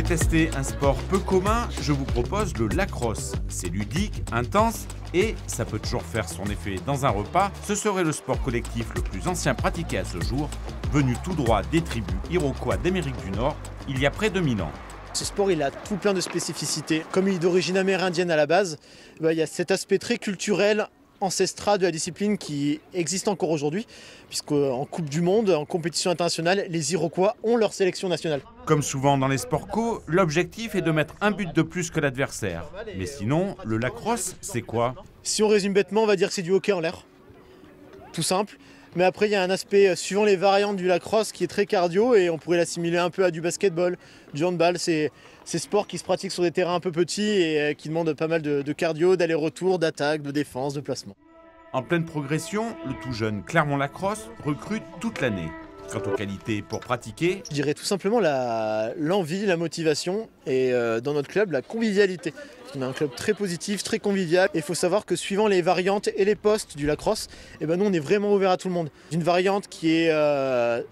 voulez tester un sport peu commun, je vous propose le lacrosse. C'est ludique, intense et ça peut toujours faire son effet dans un repas. Ce serait le sport collectif le plus ancien pratiqué à ce jour, venu tout droit des tribus iroquois d'Amérique du Nord il y a près de 1000 ans. Ce sport, il a tout plein de spécificités. Comme il est d'origine amérindienne à la base, il y a cet aspect très culturel, ancestral de la discipline qui existe encore aujourd'hui, puisqu'en Coupe du Monde, en compétition internationale, les Iroquois ont leur sélection nationale. Comme souvent dans les sports co, l'objectif est de mettre un but de plus que l'adversaire. Mais sinon, le lacrosse, c'est quoi? Si on résume bêtement, on va dire que c'est du hockey en l'air. Tout simple. Mais après, il y a un aspect, suivant les variantes du lacrosse, qui est très cardio et on pourrait l'assimiler un peu à du basketball, du handball. C'est ces sports qui se pratiquent sur des terrains un peu petits et qui demandent pas mal de cardio, d'aller-retour, d'attaque, de défense, de placement. En pleine progression, le tout jeune Clermont Lacrosse recrute toute l'année. Quant aux qualités pour pratiquer, Je dirais tout simplement l'envie, la motivation et dans notre club, la convivialité. On a un club très positif, très convivial. Et il faut savoir que suivant les variantes et les postes du lacrosse, nous on est vraiment ouvert à tout le monde. Une variante qui est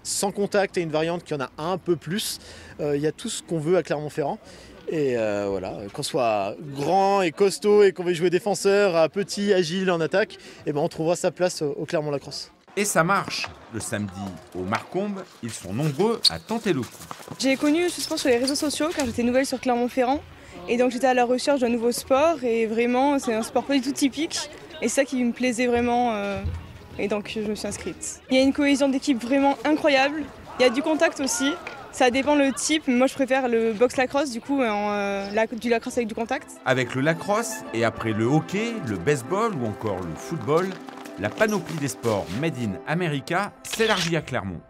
sans contact et une variante qui en a un peu plus. Il y a tout ce qu'on veut à Clermont-Ferrand. Et voilà, qu'on soit grand et costaud et qu'on veut jouer défenseur, à petit, agile en attaque, on trouvera sa place au Clermont Lacrosse. et ça marche. Le samedi, au Marcombe, ils sont nombreux à tenter le coup. J'ai connu ce sport sur les réseaux sociaux car j'étais nouvelle sur Clermont-Ferrand. Et donc j'étais à la recherche d'un nouveau sport et vraiment c'est un sport pas du tout typique. Et c'est ça qui me plaisait vraiment et donc je me suis inscrite. Il y a une cohésion d'équipe vraiment incroyable. Il y a du contact aussi. Ça dépend le type, moi je préfère le box lacrosse du coup, du lacrosse avec du contact. Avec le lacrosse et après le hockey, le baseball ou encore le football, la panoplie des sports Made in America s'élargit à Clermont.